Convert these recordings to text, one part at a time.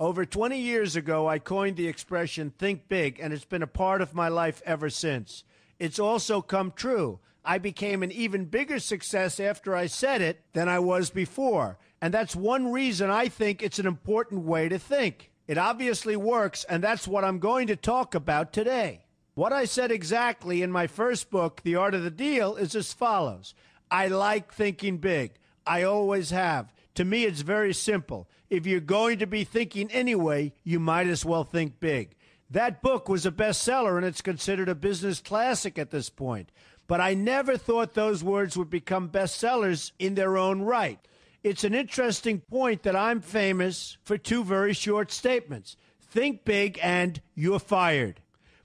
Over 20 years ago, I coined the expression think big, and it's been a part of my life ever since. It's also come true. I became an even bigger success after I said it than I was before. And that's one reason I think it's an important way to think. It obviously works, and that's what I'm going to talk about today. What I said exactly in my first book, The Art of the Deal, is as follows. I like thinking big. I always have. To me, it's very simple. If you're going to be thinking anyway, you might as well think big. That book was a bestseller, and it's considered a business classic at this point. But I never thought those words would become bestsellers in their own right. It's an interesting point that I'm famous for two very short statements. Think big and you're fired.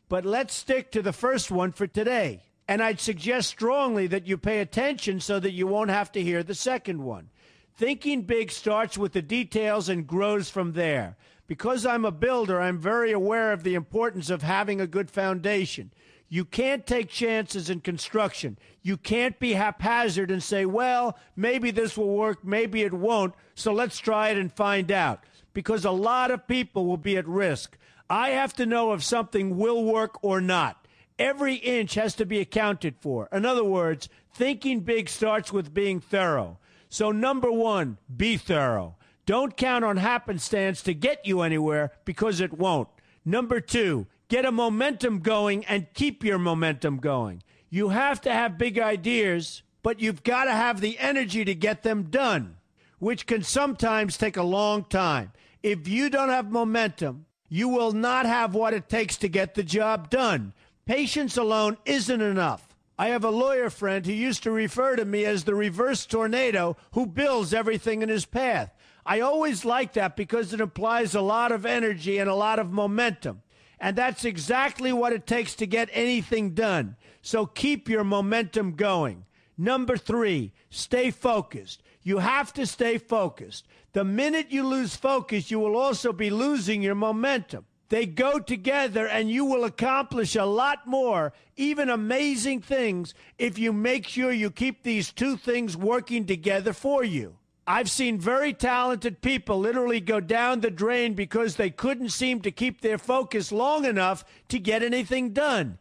But let's stick to the first one for today. And I'd suggest strongly that you pay attention so that you won't have to hear the second one. Thinking big starts with the details and grows from there. Because I'm a builder, I'm very aware of the importance of having a good foundation. You can't take chances in construction. You can't be haphazard and say, well, maybe this will work, maybe it won't, so let's try it and find out. Because a lot of people will be at risk. I have to know if something will work or not. Every inch has to be accounted for. In other words, thinking big starts with being thorough. So number one, be thorough. Don't count on happenstance to get you anywhere because it won't. Number two, get a momentum going and keep your momentum going. You have to have big ideas, but you've got to have the energy to get them done, which can sometimes take a long time. If you don't have momentum, you will not have what it takes to get the job done. Patience alone isn't enough. I have a lawyer friend who used to refer to me as the reverse tornado who builds everything in his path. I always like that because it implies a lot of energy and a lot of momentum. And that's exactly what it takes to get anything done. So keep your momentum going. Number three, stay focused. You have to stay focused. The minute you lose focus, you will also be losing your momentum. They go together, and you will accomplish a lot more, even amazing things, if you make sure you keep these two things working together for you. I've seen very talented people literally go down the drain because they couldn't seem to keep their focus long enough to get anything done.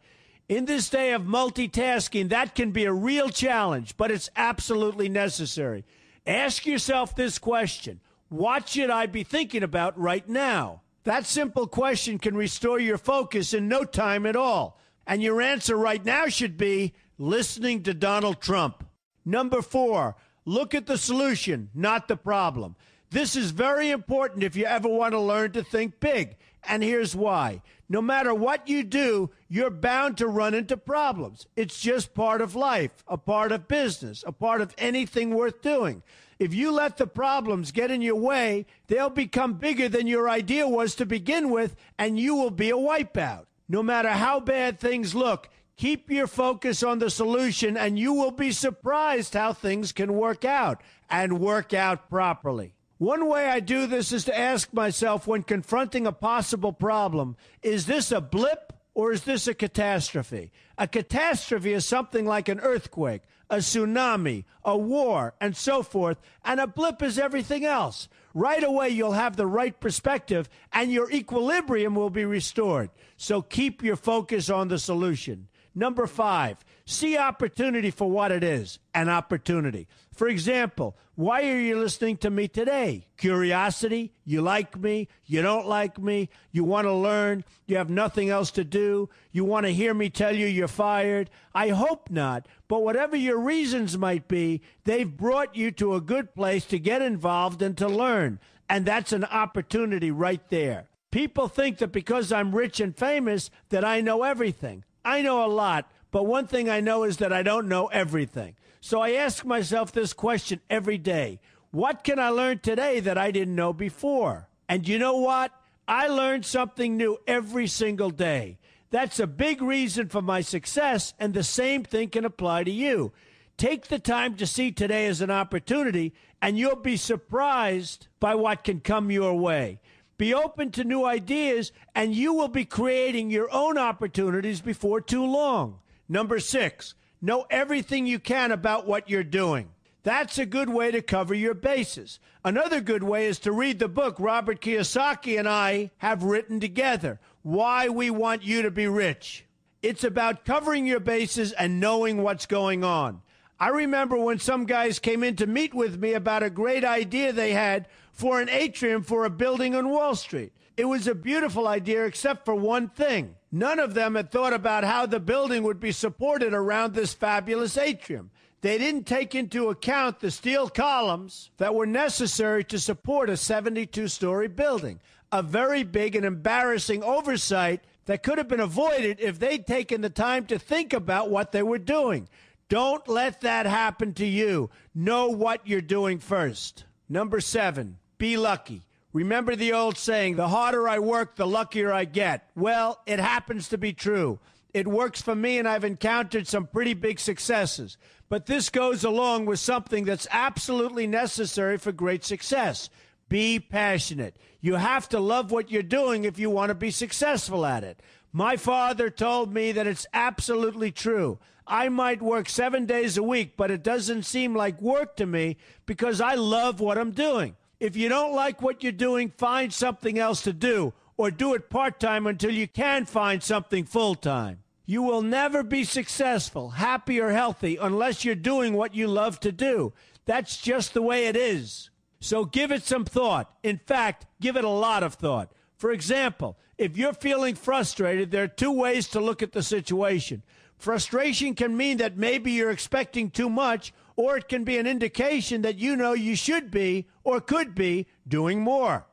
In this day of multitasking, that can be a real challenge, but it's absolutely necessary. Ask yourself this question: what should I be thinking about right now? That simple question can restore your focus in no time at all. And your answer right now should be listening to Donald Trump. Number four, look at the solution, not the problem. This is very important if you ever want to learn to think big. And here's why. No matter what you do, you're bound to run into problems. It's just part of life, a part of business, a part of anything worth doing. If you let the problems get in your way, they'll become bigger than your idea was to begin with, and you will be a wipeout. No matter how bad things look, keep your focus on the solution, and you will be surprised how things can work out, and work out properly. One way I do this is to ask myself when confronting a possible problem, is this a blip or is this a catastrophe? A catastrophe is something like an earthquake, a tsunami, a war, and so forth, and a blip is everything else. Right away, you'll have the right perspective, and your equilibrium will be restored. So keep your focus on the solution. Number five, see opportunity for what it is, an opportunity. For example, why are you listening to me today? Curiosity? You like me? You don't like me? You want to learn? You have nothing else to do? You want to hear me tell you you're fired? I hope not. But whatever your reasons might be, they've brought you to a good place to get involved and to learn. And that's an opportunity right there. People think that because I'm rich and famous that I know everything. I know a lot, but one thing I know is that I don't know everything. So I ask myself this question every day. What can I learn today that I didn't know before? And you know what? I learn something new every single day. That's a big reason for my success, and the same thing can apply to you. Take the time to see today as an opportunity, and you'll be surprised by what can come your way. Be open to new ideas, and you will be creating your own opportunities before too long. Number six, know everything you can about what you're doing. That's a good way to cover your bases. Another good way is to read the book Robert Kiyosaki and I have written together, Why We Want You to Be Rich. It's about covering your bases and knowing what's going on. I remember when some guys came in to meet with me about a great idea they had for an atrium for a building on Wall Street. It was a beautiful idea except for one thing. None of them had thought about how the building would be supported around this fabulous atrium. They didn't take into account the steel columns that were necessary to support a 72-story building, a very big and embarrassing oversight that could have been avoided if they'd taken the time to think about what they were doing. Don't let that happen to you. Know what you're doing first. Number 7, be lucky. Remember the old saying, the harder I work, the luckier I get. Well, it happens to be true. It works for me, and I've encountered some pretty big successes. But this goes along with something that's absolutely necessary for great success. Be passionate. You have to love what you're doing if you want to be successful at it. My father told me that it's absolutely true. I might work 7 days a week, but it doesn't seem like work to me because I love what I'm doing. If you don't like what you're doing, find something else to do, or do it part-time until you can find something full-time. You will never be successful, happy, or healthy unless you're doing what you love to do. That's just the way it is. So give it some thought. In fact, give it a lot of thought. For example, if you're feeling frustrated, there are 2 ways to look at the situation. Frustration can mean that maybe you're expecting too much, or it can be an indication that you know you should be or could be doing more.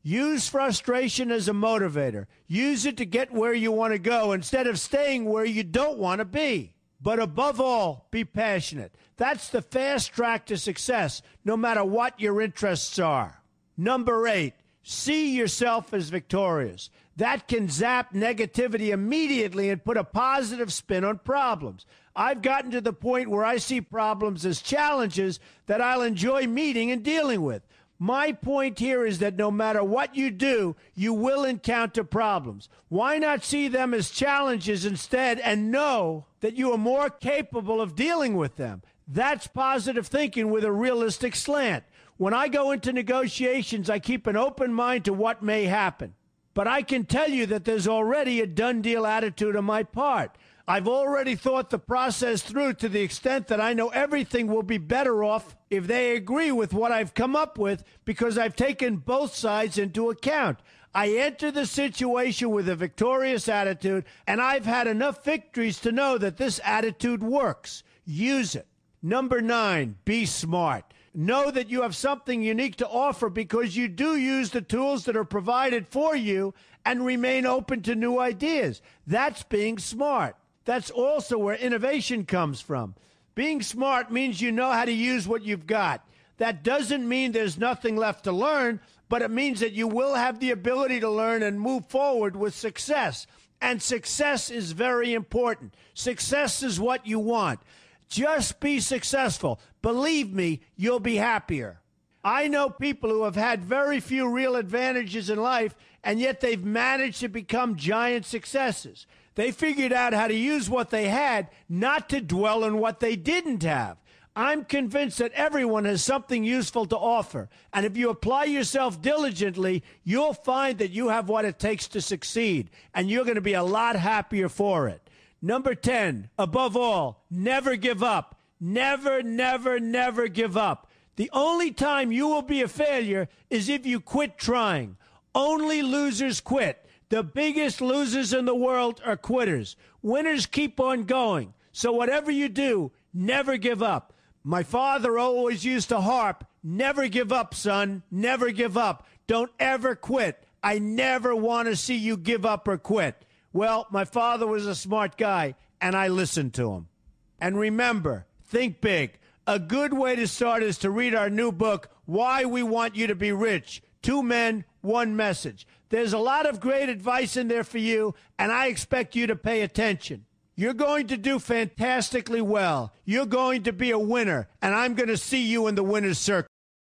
Use frustration as a motivator. Use it to get where you want to go instead of staying where you don't want to be. But above all, be passionate. That's the fast track to success, no matter what your interests are. Number 8, see yourself as victorious. That can zap negativity immediately and put a positive spin on problems. I've gotten to the point where I see problems as challenges that I'll enjoy meeting and dealing with. My point here is that no matter what you do, you will encounter problems. Why not see them as challenges instead and know that you are more capable of dealing with them? That's positive thinking with a realistic slant. When I go into negotiations, I keep an open mind to what may happen. But I can tell you that there's already a done deal attitude on my part. I've already thought the process through to the extent that I know everything will be better off if they agree with what I've come up with because I've taken both sides into account. I enter the situation with a victorious attitude, and I've had enough victories to know that this attitude works. Use it. Number 9, be smart. Know that you have something unique to offer because you do use the tools that are provided for you and remain open to new ideas. That's being smart. That's also where innovation comes from. Being smart means you know how to use what you've got. That doesn't mean there's nothing left to learn, but it means that you will have the ability to learn and move forward with success. And success is very important. Success is what you want. Just be successful. Believe me, you'll be happier. I know people who have had very few real advantages in life, and yet they've managed to become giant successes. They figured out how to use what they had, not to dwell on what they didn't have. I'm convinced that everyone has something useful to offer, and if you apply yourself diligently, you'll find that you have what it takes to succeed, and you're going to be a lot happier for it. Number 10, above all, never give up. Never, never, never give up. The only time you will be a failure is if you quit trying. Only losers quit. The biggest losers in the world are quitters. Winners keep on going. So whatever you do, never give up. My father always used to harp, never give up, son. Never give up. Don't ever quit. I never want to see you give up or quit. Well, my father was a smart guy, and I listened to him. And remember, think big. A good way to start is to read our new book, Why We Want You to Be Rich. 2 men, 1 message. There's a lot of great advice in there for you, and I expect you to pay attention. You're going to do fantastically well. You're going to be a winner, and I'm going to see you in the winner's circle.